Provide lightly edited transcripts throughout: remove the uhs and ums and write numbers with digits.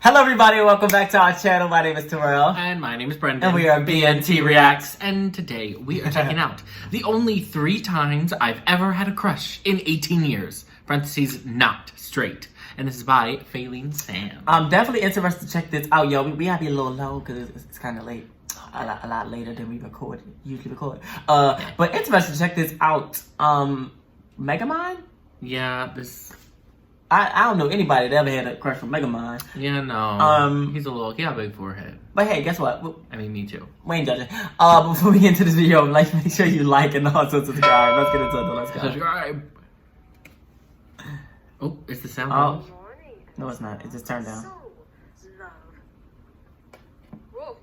Hello everybody and welcome back to our channel. My name is Terrell. And my name is Brendan. And we are BNT Reacts. And today we are checking out the only 3 times I've ever had a crush in 18 years. Parentheses, not straight. And this is by Faline Sam. I'm definitely interested to check this out, yo. We gotta be a little low because it's kind of late. A lot later than we usually record. But interested to check this out. Megamind? Yeah, this... I don't know anybody that ever had a crush from Megamind. Yeah, no. He got a big forehead. But hey, guess what? I mean, me too. We ain't judging. Before we get into this video, make sure you like and also subscribe. Let's get into it. Let's go. Subscribe. Oh, it's the sound. Oh. No, it's not. It just turned down.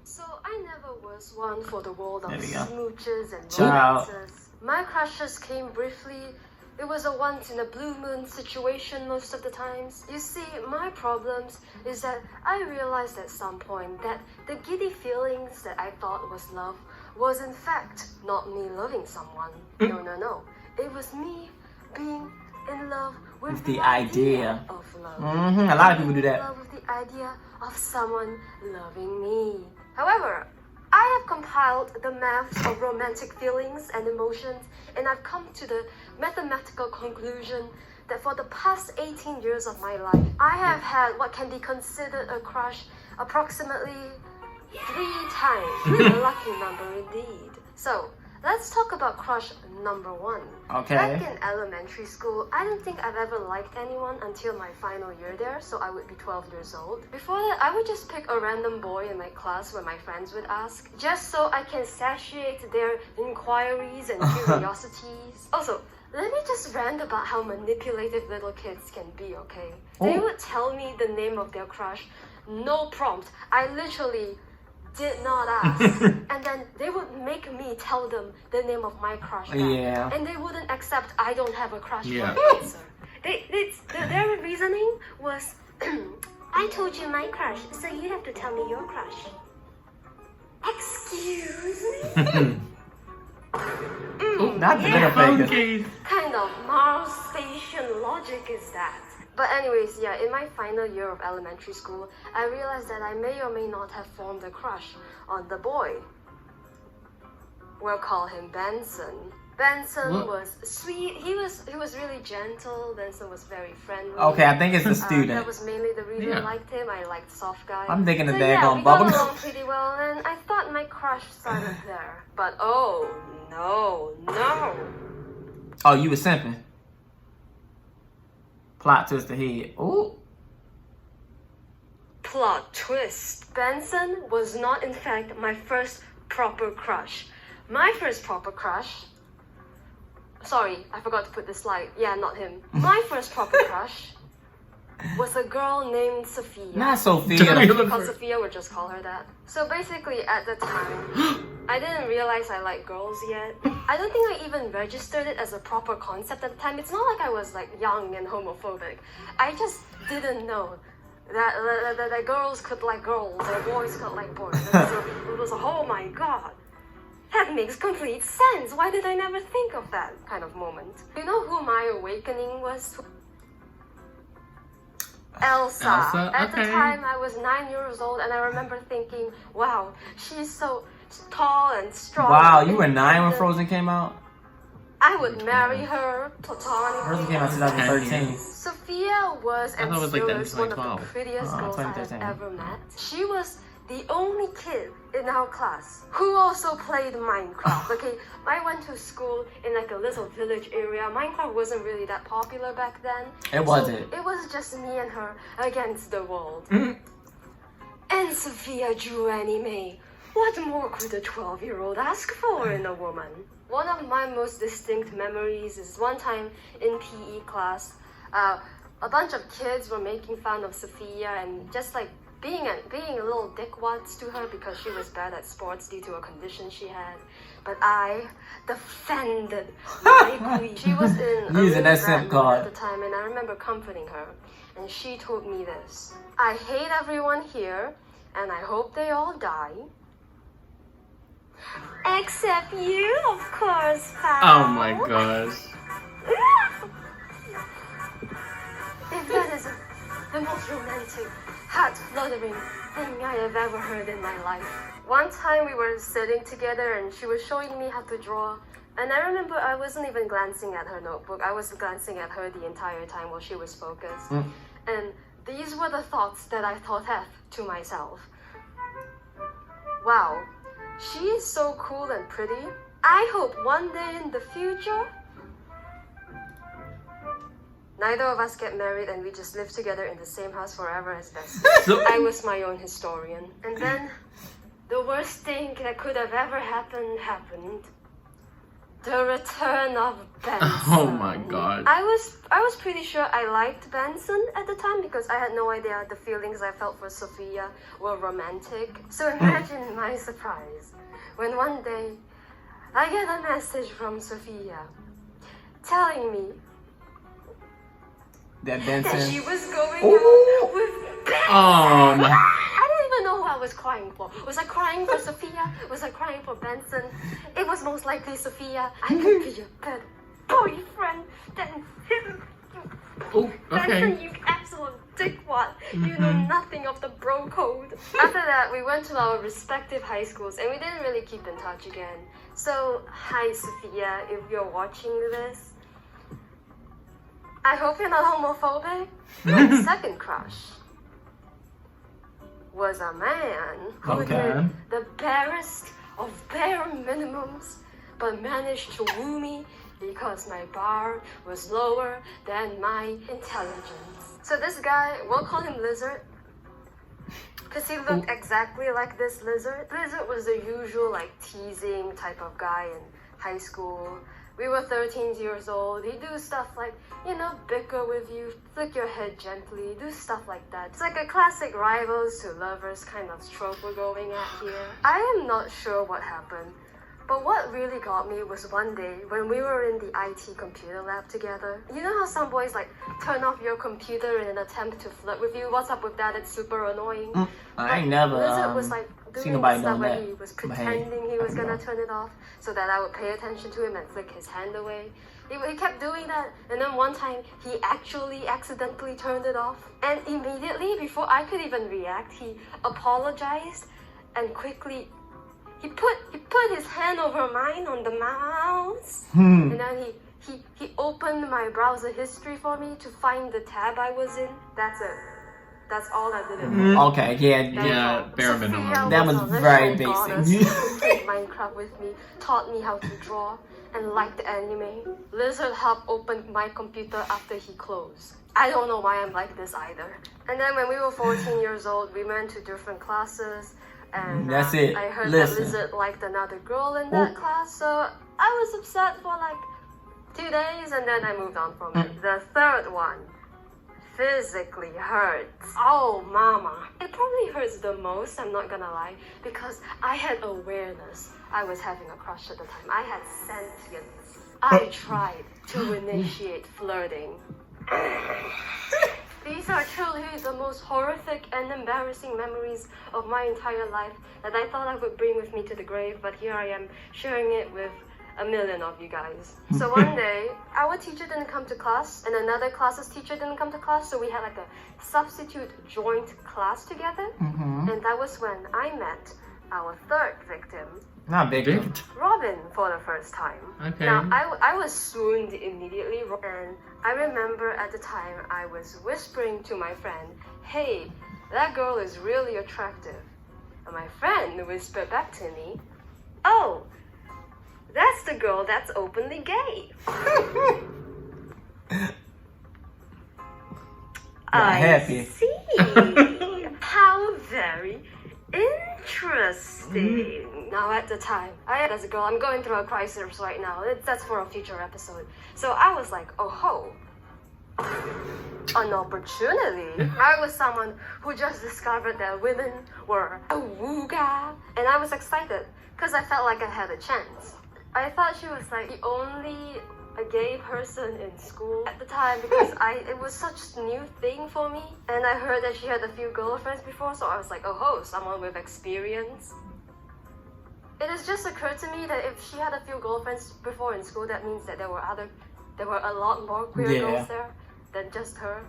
So I never was one for the world of smooches and Ciao. romances. My crushes came briefly. It was a once in a blue moon situation most of the times. You see, my problems is that I realized at some point that the giddy feelings that I thought was love was in fact not me loving someone. No. It was me being in love with the idea of love. A lot of people do that. In love with the idea of someone loving me. However, I have compiled the maths of romantic feelings and emotions, and I've come to the mathematical conclusion that for the past 18 years of my life, I have had what can be considered a crush approximately 3 times. A lucky number indeed. So, let's talk about crush number 1. Okay. Back in elementary school, I don't think I've ever liked anyone until my final year there, so I would be 12 years old. Before that, I would just pick a random boy in my class when my friends would ask, just so I can satiate their inquiries and curiosities. Also, let me just rant about how manipulative little kids can be, okay? They would tell me the name of their crush, no prompt. I literally did not ask. And then they would make me tell them the name of my crush back. Yeah. And they wouldn't accept I don't have a crush Yeah. for an answer. Their reasoning was, I told you my crush, so you have to tell me your crush. Excuse me? Not the middle finger. Kind of Mars station logic is that? But anyways, yeah, in my final year of elementary school, I realized that I may or may not have formed a crush on the boy. We'll call him Benson. Benson was sweet. He was really gentle. Benson was very friendly. Okay, I think it's the student. That was mainly the reason I liked him. I liked soft guys. I'm thinking the so daggone we bubble. got along pretty well, and I thought my crush started there. But oh, no. Oh, you was simping. Plot twist ahead. Ooh. Plot twist. Benson was not, in fact, my first proper crush. My first proper crush... Sorry, I forgot to put this slide. Yeah, not him. My first proper crush was a girl named Sophia. Not Sophia. If we call Sophia, we'll just call her that. So basically, at the time, I didn't realize I liked girls yet. I don't think I even registered it as a proper concept at the time. It's not like I was like young and homophobic. I just didn't know that girls could like girls or boys could like boys. And so it was, oh my god. That makes complete sense. Why did I never think of that kind of moment? You know who my awakening was? Elsa. At the time, I was 9 years old, and I remember thinking, wow, she's so tall and strong. Wow, you were 9 when Frozen came out? I would marry her platonically. Frozen came out in 2013. Sophia was and still is one of the prettiest girls I have ever met. She was the only kid in our class who also played Minecraft. Okay, I went to school in like a little village area. Minecraft wasn't really that popular back then. It wasn't. So it was just me and her against the world. And Sophia drew anime. What more could a 12-year-old ask for in a woman? One of my most distinct memories is one time in PE class, a bunch of kids were making fun of Sophia and just like being a little dickwads to her because she was bad at sports due to a condition she had. But I defended my queen. She was in using that simp card at the time, and I remember comforting her. And she told me this: I hate everyone here, and I hope they all die. Except you, of course, pal. Oh my gosh. If that isn't the most romantic, heart-fluttering thing I have ever heard in my life. One time we were sitting together and she was showing me how to draw. And I remember I wasn't even glancing at her notebook. I was glancing at her the entire time while she was focused. And these were the thoughts that I thought to myself. Wow, she is so cool and pretty. I hope one day in the future, neither of us get married and we just live together in the same house forever as best. I was my own historian. And then the worst thing that could have ever happened happened. The return of Benson. Oh my god. I was pretty sure I liked Benson at the time because I had no idea the feelings I felt for Sophia were romantic. So imagine my surprise when one day I get a message from Sophia telling me that that Benson. she was going out with Benson. Oh my. I didn't even know who I was crying for. Was I crying for Sophia? Was I crying for Benson? It was most likely Sophia. I could be a better boyfriend than him. Oh, okay. Benson, you absolute dickwad. You know nothing of the bro code. After that, we went to our respective high schools and we didn't really keep in touch again. So, hi Sophia, if you're watching this, I hope you're not homophobic. My second crush was a man who did the barest of bare minimums, but managed to woo me because my bar was lower than my intelligence. So this guy, we'll call him Lizard, because he looked exactly like this lizard. Lizard was the usual like teasing type of guy in high school. We were 13 years old. He'd do stuff like, bicker with you, flick your head gently, do stuff like that. It's like a classic rivals to lovers kind of trope we're going at here. I am not sure what happened, but what really got me was one day when we were in the IT computer lab together. You know how some boys like turn off your computer in an attempt to flirt with you? What's up with that? It's super annoying. I ain't never Lizard was like doing nobody stuff done where that. he was But hey, pretending he was gonna turn it off so that I would pay attention to him and flick his hand away. He kept doing that, and then one time he actually accidentally turned it off. And immediately, before I could even react, he apologized and quickly he put his hand over mine on the mouse, and then he opened my browser history for me to find the tab I was in. That's it. That's all I did. Okay, yeah. Bare minimum. That was very basic. Who played Minecraft with me, taught me how to draw, and liked anime. Lizard Hub opened my computer after he closed. I don't know why I'm like this either. And then when we were 14 years old, we went to different classes. And That's it. I heard Listen. that Lizard liked another girl in that class, so I was upset for like 2 days, and then I moved on from it. The third one physically hurts. Oh, mama. It probably hurts the most, I'm not gonna lie, because I had awareness. I was having a crush at the time. I had sentience. I tried to initiate flirting. These are truly the most horrific and embarrassing memories of my entire life that I thought I would bring with me to the grave, but here I am sharing it with a million of you guys. So one day, our teacher didn't come to class, and another class's teacher didn't come to class, so we had like a substitute joint class together, and that was when I met our third victim, Not big. Robin, for the first time. Okay. Now, I was swooned immediately, and I remember at the time I was whispering to my friend, hey, that girl is really attractive. And my friend whispered back to me, oh, that's the girl that's openly gay. I happy. see. How very interesting. Now at the time, as a girl, I'm going through a crisis right now. That's for a future episode. So I was like, oh ho, an opportunity. I was someone who just discovered that women were a wooga, and I was excited because I felt like I had a chance. I thought she was like the only a gay person in school at the time because it was such a new thing for me, and I heard that she had a few girlfriends before, so I was like, oh ho, someone with experience. It has just occurred to me that if she had a few girlfriends before in school, that means that there were a lot more queer girls there than just her.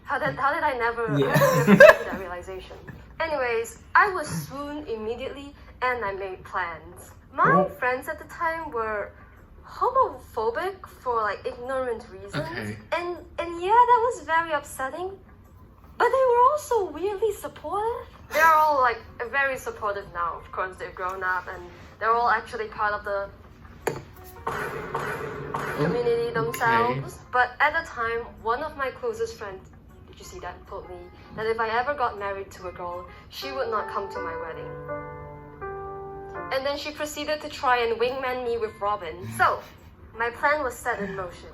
How did I never Yeah. come to that realization? Anyways, I was swooned immediately and I made plans. My Oh. friends at the time were homophobic for like ignorant reasons. Okay. And yeah, that was very upsetting. But they were also weirdly supportive. They're all like very supportive now. Of course, they've grown up and they're all actually part of the community themselves. But at the time, one of my closest friends, did you see that, told me that if I ever got married to a girl, she would not come to my wedding. And then she proceeded to try and wingman me with Robin. So, my plan was set in motion.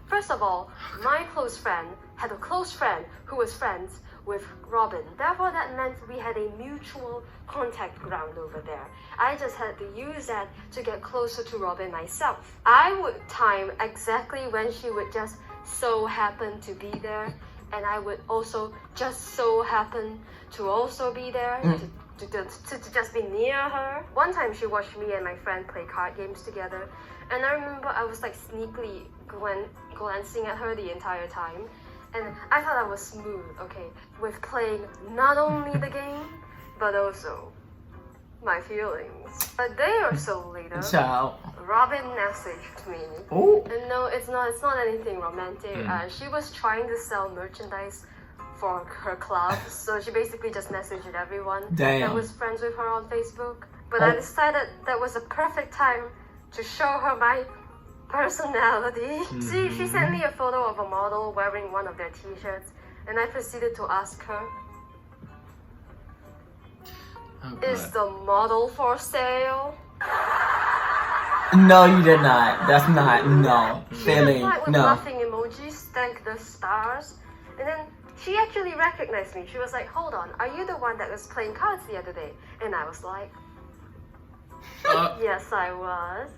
First of all, my close friend had a close friend who was friends with Robin. Therefore, that meant we had a mutual contact ground over there. I just had to use that to get closer to Robin myself. I would time exactly when she would just so happen to be there, and I would also just so happen to also be there. To just be near her. One time she watched me and my friend play card games together, and I remember I was like sneakily glancing at her the entire time, and I thought I was smooth, okay, with playing not only the game, but also my feelings. A day or so later, Child. Robin messaged me. Oh. And no, it's not anything romantic. She was trying to sell merchandise for her club, so she basically just messaged everyone that Damn. was friends with her on Facebook. But I decided that was a perfect time to show her my personality. She sent me a photo of a model wearing one of their t-shirts, and I proceeded to ask her, Oh, is God. the model for sale? No, you did not. That's not. No. She replied Faline. with No. laughing emojis, thank the stars. And then she actually recognized me. She was like, hold on, are you the one that was playing cards the other day? And I was like, yes, I was.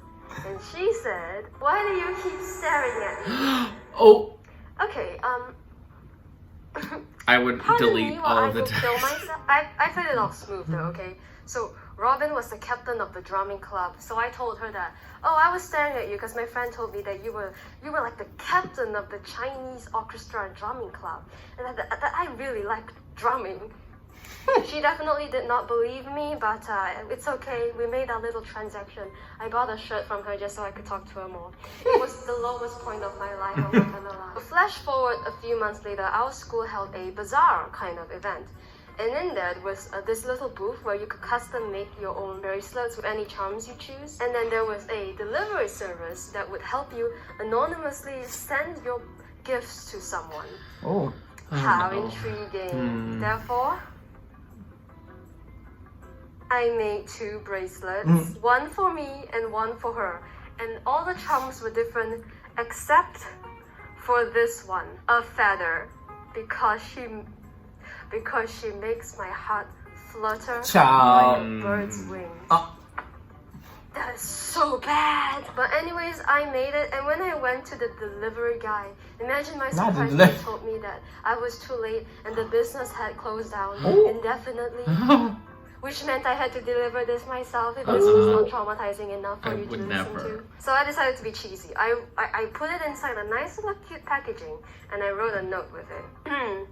And she said, why do you keep staring at me? Oh, Okay, I would pardon delete me all while I of the fulfill text. myself. I played it off smooth though, okay? So Robin was the captain of the drumming club, so I told her that, oh, I was staring at you because my friend told me that you were like the captain of the Chinese orchestra and drumming club, and that I really like drumming. She definitely did not believe me, but it's okay. We made a little transaction. I bought a shirt from her just so I could talk to her more. It was the lowest point of my life, I'm not gonna lie. Flash forward a few months later, our school held a bazaar kind of event. And in there was this little booth where you could custom make your own bracelets with any charms you choose. And then there was a delivery service that would help you anonymously send your gifts to someone. Oh. How no. intriguing. Therefore, I made 2 bracelets, one for me and one for her. And all the charms were different except for this one, a feather, because she makes my heart flutter Child. like a bird's wings. Oh. That is so bad. But anyways, I made it, and when I went to the delivery guy, imagine my Not the surprise when he delivery. told me that I was too late and the business had closed down Oh. indefinitely. Which meant I had to deliver this myself if this was not traumatizing enough for I you to would listen never. to. So I decided to be cheesy. I put it inside a nice little cute packaging and I wrote a note with it.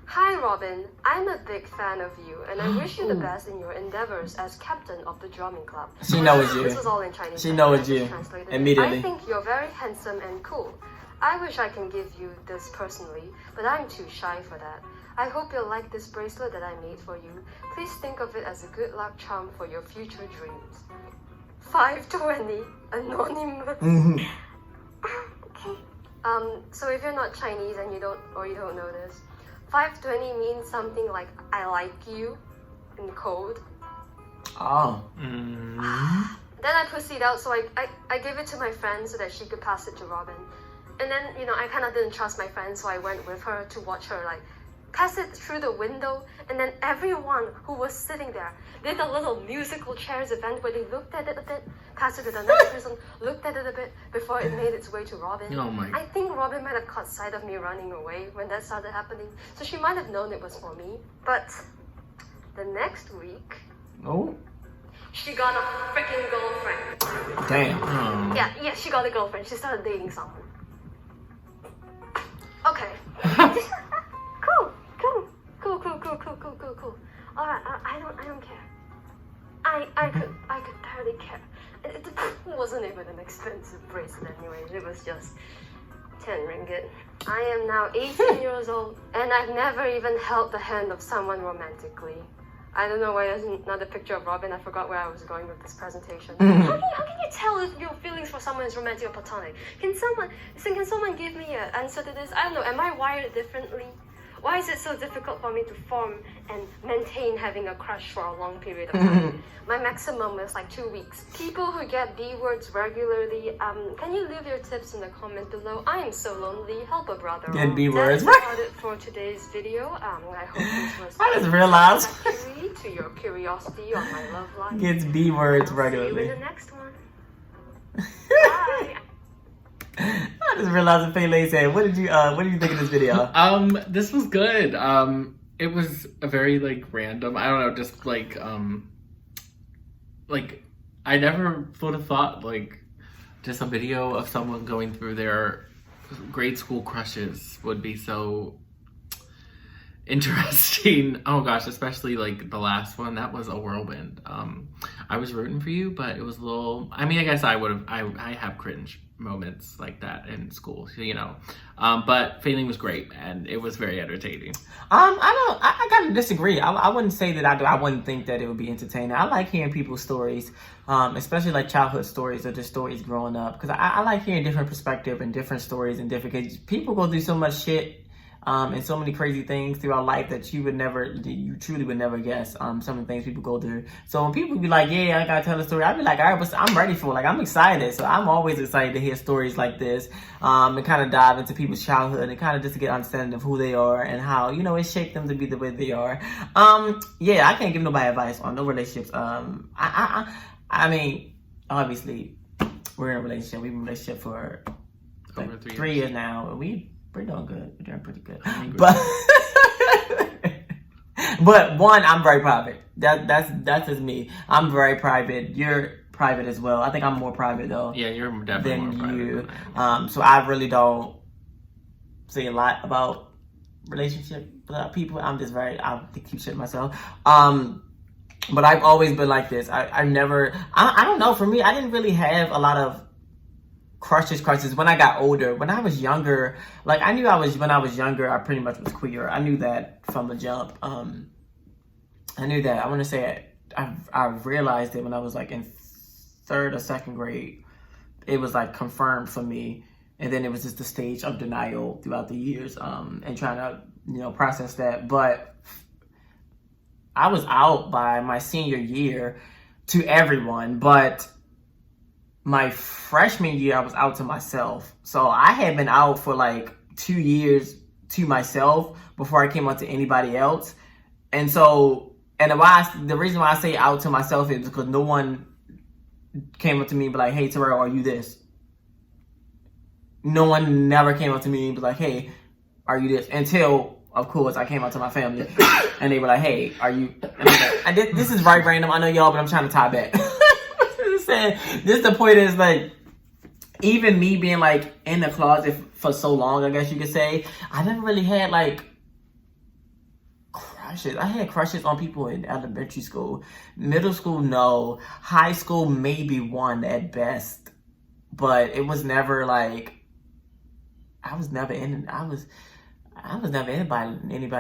Hi Robin, I'm a big fan of you and I wish you the best in your endeavors as captain of the drumming club. She knows you. This was all in Chinese. She I knows just you translated it. immediately. I think you're very handsome and cool. I wish I can give you this personally, but I'm too shy for that. I hope you'll like this bracelet that I made for you. Please think of it as a good luck charm for your future dreams. 520, anonymous. Okay. So if you're not Chinese and you don't know this, 520 means something like I like you in code. Oh. Then I proceed out, so I gave it to my friend so that she could pass it to Robin. And then, I kind of didn't trust my friend, so I went with her to watch her, pass it through the window. And then everyone who was sitting there did a little musical chairs event where they looked at it a bit, passed it to the next person, looked at it a bit before it made its way to Robin. Oh my. I think Robin might have caught sight of me running away when that started happening, so she might have known it was for me. But the next week, Oh. she got a freaking girlfriend. Damn. Oh. Yeah, she got a girlfriend. She started dating someone. Okay. I don't care. I could barely care. It wasn't even an expensive bracelet anyway. It was just 10 ringgit. I am now 18 years old, and I've never even held the hand of someone romantically. I don't know why there's another picture of Robin. I forgot where I was going with this presentation. How can you tell if your feelings for someone is romantic or platonic? Can someone give me an answer to this? I don't know. Am I wired differently? Why is it so difficult for me to form and maintain having a crush for a long period of time? My maximum is like 2 weeks. People who get B words regularly, can you leave your tips in the comment below? I am so lonely. Help a brother. Get B words. That's about it for today's video. I hope this was I just realized. satisfactory to your curiosity on my love life. Gets B words I'll regularly. see you in the next one. Bye. I just realized what Faline said. What did you think of this video? This was good. It was a very like random. I don't know, just like I never would have thought like just a video of someone going through their grade school crushes would be so interesting. Oh gosh, especially like the last one. That was a whirlwind. I was rooting for you, but it was a little. I mean, I guess I would have. I have cringe moments like that in school, you know. But Faline was great, and it was very entertaining. I kind of disagree. I wouldn't say that I do. I wouldn't think that it would be entertaining. I like hearing people's stories, especially like childhood stories or just stories growing up, because I like hearing different perspective and different stories and different. Cause people go through so much shit. And so many crazy things throughout life that you truly would never guess. Some of the things people go through. So when people be like, "Yeah, I gotta tell a story," I'd be like, "All right, but I'm ready for it. Like, I'm excited." So I'm always excited to hear stories like this, and kind of dive into people's childhood and kind of just to get understanding of who they are and how it shaped them to be the way they are. Yeah, I can't give nobody advice on no relationships. I mean, obviously, we're in a relationship. We've been in a relationship for like Over 3 years now, and we're doing good. We're doing pretty good. But one, I'm very private. That's just me. I'm very private. You're private as well. I think I'm more private though. Yeah, you're definitely more private you. than I am. So I really don't say a lot about relationship with people. I'm just I'll keep shit myself. But I've always been like this. I don't know. For me, I didn't really have a lot of crushes when I got older. When I was younger, like when I was younger, I pretty much was queer. I knew that from the jump. I knew that. I want to say I realized it when I was like in 3rd or 2nd grade. It was like confirmed for me, and then it was just the stage of denial throughout the years, and trying to process that. But I was out by my senior year to everyone, but my freshman year, I was out to myself. So I had been out for like 2 years to myself before I came out to anybody else. And so, the reason why I say out to myself is because no one came up to me and be like, "Hey, Terrell, are you this?" No one never came up to me and be like, "Hey, are you this?" Until, of course, I came out to my family and they were like, "Hey, are you?" And I'm like, this is right random, I know y'all, but I'm trying to tie back. This the point is like, even me being like in the closet for so long, I guess you could say, I never really had like crushes. I had crushes on people in elementary school, middle school, no, high school, maybe one at best, but it was never like, I was never anybody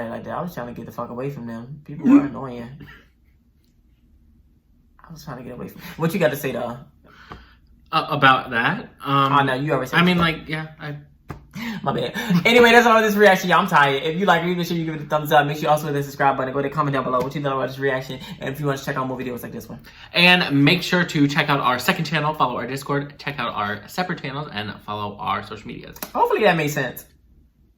like that. I was trying to get the fuck away from them. People were annoying. I was trying to get away from. What you got to say though? About that? Oh no, you already said. I mean, like, yeah, My bad. Anyway, that's all of this reaction. Y'all, I'm tired. If you like it, make sure you give it a thumbs up. Make sure you also hit the subscribe button. Go ahead and comment down below what you thought about this reaction. And if you want to check out more videos like this one. And make sure to check out our second channel, follow our Discord, check out our separate channels, and follow our social medias. Hopefully that made sense.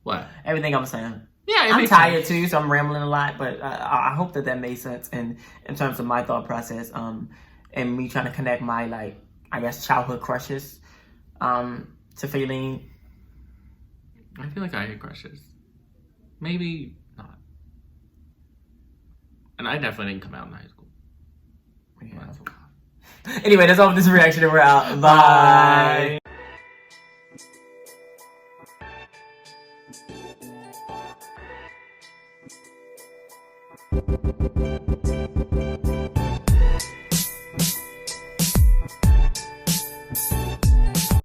What? Everything I'm saying. Yeah, I'm tired too, so I'm rambling a lot, but I hope that made sense in terms of my thought process, and me trying to connect my, like, I guess, childhood crushes to Faline. I feel like I had crushes. Maybe not. And I definitely didn't come out in high school. Yeah. Anyway, that's all for this reaction, and we're out. Bye.